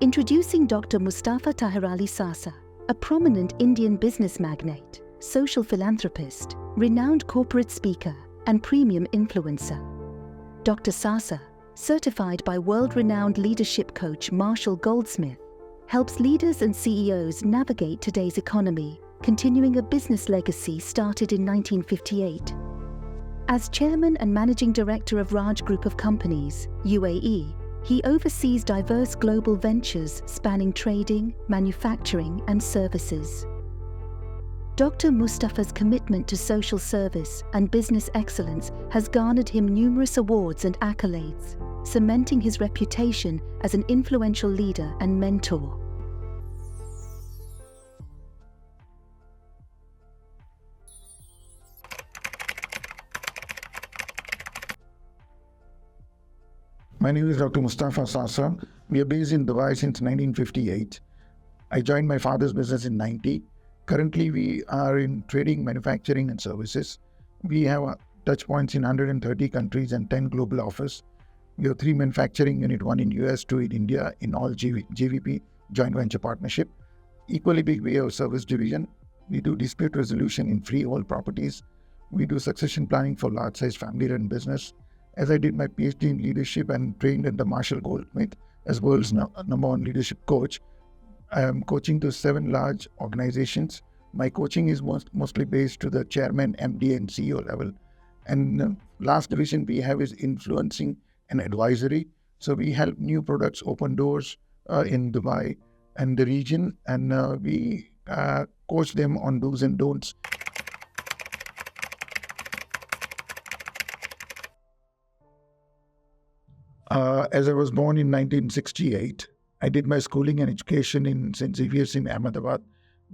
Introducing Dr. Mustafa Taherali Saasa, a prominent Indian business magnate, social philanthropist, renowned corporate speaker, and premium influencer. Dr. Saasa, certified by world-renowned leadership coach Marshall Goldsmith, helps leaders and CEOs navigate today's economy, continuing a business legacy started in 1958. As chairman and managing director of Raj Group of companies, UAE, he oversees diverse global ventures spanning trading, manufacturing, and services. Dr. Mustafa's commitment to social service and business excellence has garnered him numerous awards and accolades, cementing his reputation as an influential leader and mentor. My name is Dr. Mustafa Saasa. We are based in Dubai since 1958. I joined my father's business in 90. Currently, we are in trading, manufacturing, and services. We have touch points in 130 countries and 10 global offices. We have 3 manufacturing units, 1 in US, 2 in India, in all JVP, joint venture partnership. Equally big, we have a service division. We do dispute resolution in freehold properties. We do succession planning for large-sized family-run business. As I did my PhD in leadership and trained at the Marshall Goldsmith as world's number 1 leadership coach, I am coaching to 7 large organizations. My coaching is mostly based to the chairman, MD, and CEO level. And last division we have is influencing and advisory. So we help new products open doors in Dubai and the region, and we coach them on do's and don'ts. As I was born in 1968, I did my schooling and education in St. Xavier's in Ahmedabad,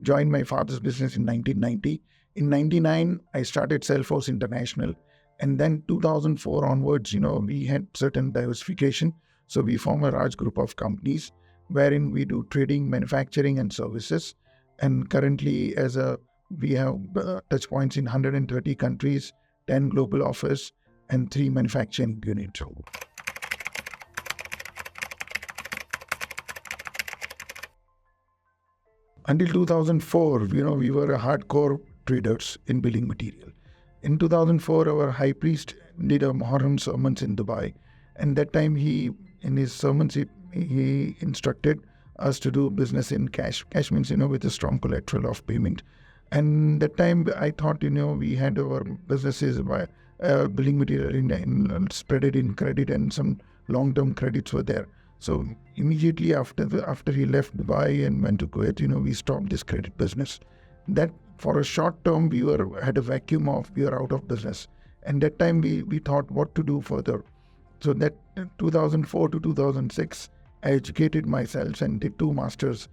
joined my father's business in 1990. In 99, I started Salesforce International. And then 2004 onwards, we had certain diversification. So we formed a Raj Group of companies wherein we do trading, manufacturing, and services. And currently, we have touch points in 130 countries, 10 global offices, and 3 manufacturing units. Until 2004, we were hardcore traders in building material. In 2004, our high priest did a Muharram sermons in Dubai. And that time in his sermons, he instructed us to do business in cash. Cash means, with a strong collateral of payment. And that time I thought, we had our businesses by building material spread it in credit, and some long-term credits were there. So immediately after he left Dubai and went to Kuwait, we stopped this credit business. That for a short term, we had a vacuum we were out of business. And that time we thought what to do further. So that 2004 to 2006, I educated myself and did 2 masters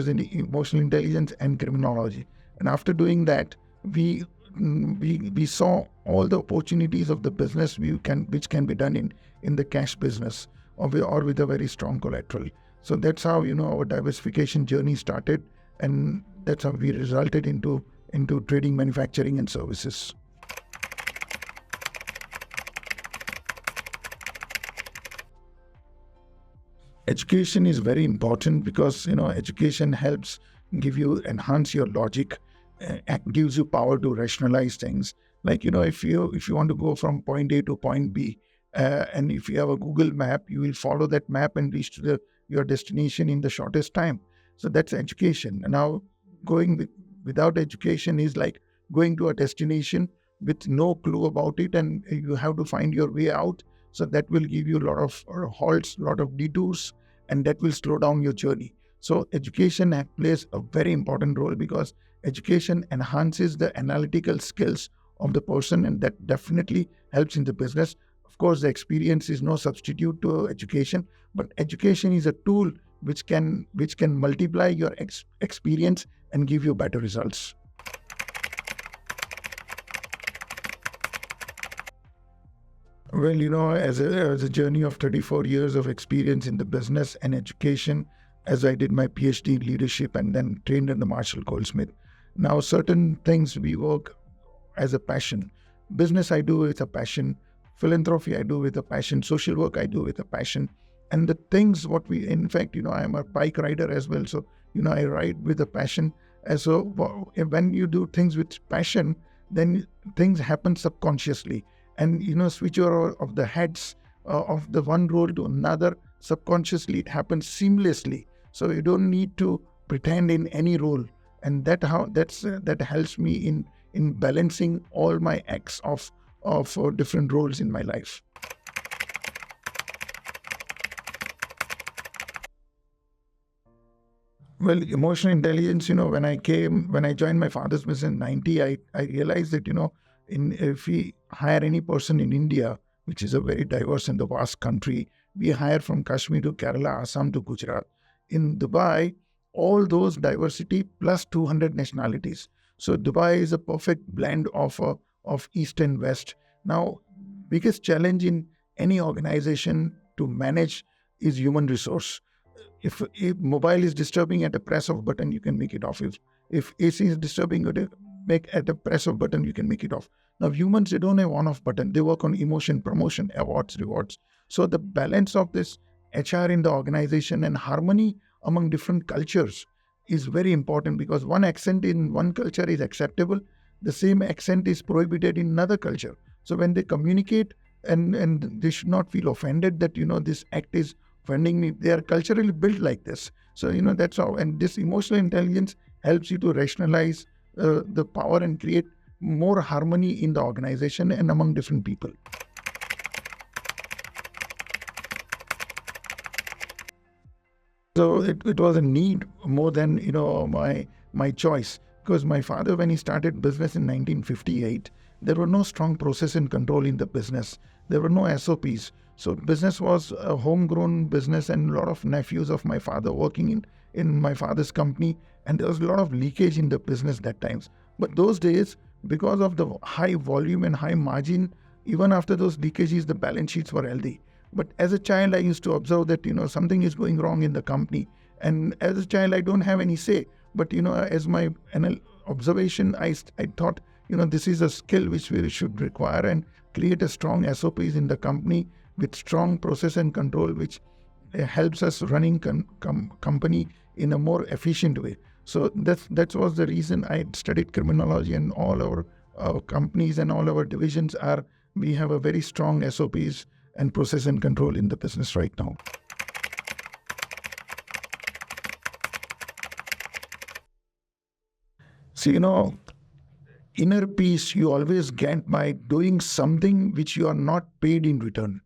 in emotional intelligence and criminology. And after doing that, we saw all the opportunities of the business which can be done in the cash business, or with a very strong collateral. So that's how our diversification journey started, and that's how we resulted into trading, manufacturing, and services. Education is very important because education helps enhance your logic, gives you power to rationalize things. Like if you want to go from point A to point B, and if you have a Google map, you will follow that map and reach to your destination in the shortest time. So that's education. And now going without education is like going to a destination with no clue about it, and you have to find your way out. So that will give you a lot of halts, a lot of detours, and that will slow down your journey. So education plays a very important role because education enhances the analytical skills of the person, and that definitely helps in the business. Of course, the experience is no substitute to education, but education is a tool which can multiply your experience and give you better results. Well, as a journey of 34 years of experience in the business and education, as I did my PhD in leadership and then trained in the Marshall Goldsmith. Now, certain things we work as a passion. Business I do with a passion. Philanthropy I do with a passion. Social work I do with a passion. And the things what we, in fact, I am a bike rider as well. So, I ride with a passion. And so when you do things with passion, then things happen subconsciously. And, switch over of the heads of the one role to another, subconsciously it happens seamlessly. So you don't need to pretend in any role. And that helps me in balancing all my acts of different roles in my life. Well, emotional intelligence, when I joined my father's business in 90, I realized that, if we hire any person in India, which is a very diverse and the vast country, we hire from Kashmir to Kerala, Assam to Gujarat. In Dubai, all those diversity plus 200 nationalities. So Dubai is a perfect blend of East and West. Now, biggest challenge in any organization to manage is human resource. If mobile is disturbing, at a press of button, you can make it off. If AC is disturbing, at a press of button, you can make it off. Now, humans, they don't have on-off button. They work on emotion, promotion, awards, rewards. So the balance of this HR in the organization and harmony among different cultures is very important, because one accent in one culture is acceptable. The same accent is prohibited in another culture. So when they communicate, and they should not feel offended that, this act is offending me. They are culturally built like this. So, that's how. And this emotional intelligence helps you to rationalize the power and create more harmony in the organization and among different people. So it was a need more than, my choice. Because my father, when he started business in 1958, there were no strong process and control in the business. There were no SOPs. So business was a homegrown business, and a lot of nephews of my father working in my father's company. And there was a lot of leakage in the business that times. But those days, because of the high volume and high margin, even after those leakages, the balance sheets were healthy. But as a child, I used to observe that, something is going wrong in the company. And as a child, I don't have any say. But, as my observation, I thought, this is a skill which we should require, and create a strong SOPs in the company with strong process and control, which helps us running company in a more efficient way. So that was the reason I studied criminology, and all our companies and all our divisions we have a very strong SOPs and process and control in the business right now. So, inner peace you always get by doing something which you are not paid in return.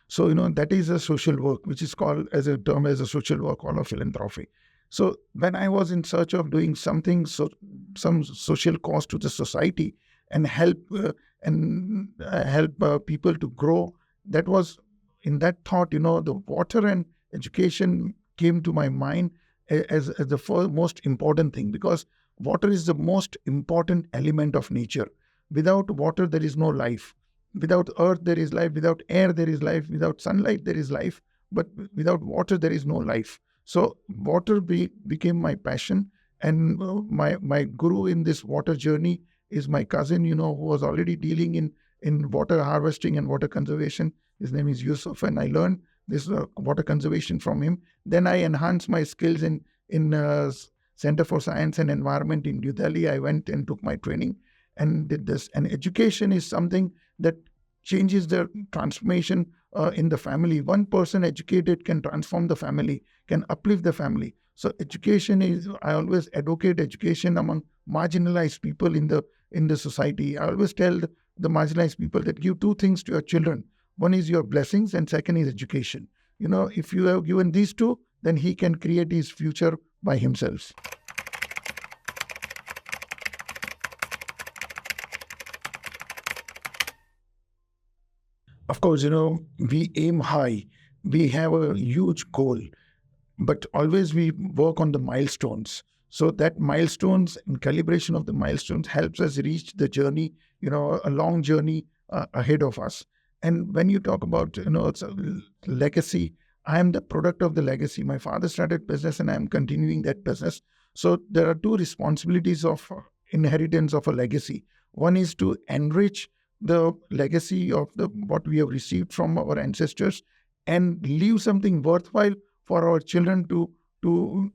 So, that is a social work, which is called as a term as a social work or philanthropy. So when I was in search of doing something, some social cause to the society, and help people to grow, that was in that thought, the water and education came to my mind as the most important thing, because water is the most important element of nature. Without water, there is no life. Without earth, there is life. Without air, there is life. Without sunlight, there is life. But without water, there is no life. So water became my passion. And my guru in this water journey is my cousin, who was already dealing in water harvesting and water conservation. His name is Yusuf, and I learned this water conservation from him. Then I enhanced my skills in Center for Science and Environment in New Delhi. I went and took my training and did this. And education is something that changes the transformation in the family. One person educated can transform the family, can uplift the family. So education is, I always advocate education among marginalized people in the society. I always tell the marginalized people that give two things to your children. One is your blessings, and second is education. If you have given these two, then he can create his future by himself. Of course, we aim high. We have a huge goal, but always we work on the milestones. So that milestones and calibration of the milestones helps us reach the journey, a long journey ahead of us. And when you talk about, it's a legacy, I am the product of the legacy. My father started business and I am continuing that business. So there are two responsibilities of inheritance of a legacy. One is to enrich the legacy of what we have received from our ancestors, and leave something worthwhile for our children to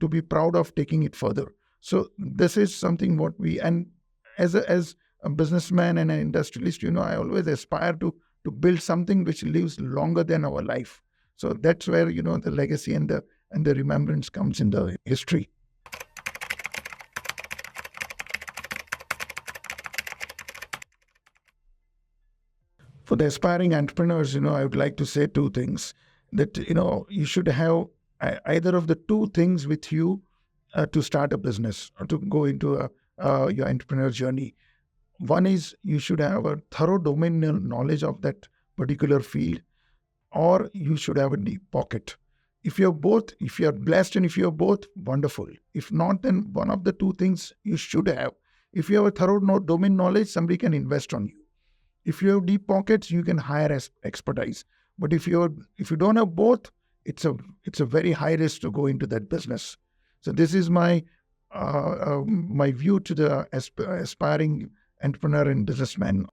be proud of taking it further. So this is something what we, and as a businessman and an industrialist, I always aspire to build something which lives longer than our life. So that's where the legacy and the remembrance comes in the history. For the aspiring entrepreneurs, I would like to say two things. That, you should have either of the two things with you to start a business or to go into your entrepreneur journey. One is you should have a thorough domain knowledge of that particular field, or you should have a deep pocket. If you're both, if you're blessed and if you're both, wonderful. If not, then one of the two things you should have. If you have a thorough domain knowledge, somebody can invest on you. If you have deep pockets, you can hire expertise. But if you don't have both, it's a very high risk to go into that business. So this is my my view to the aspiring entrepreneur and businessman.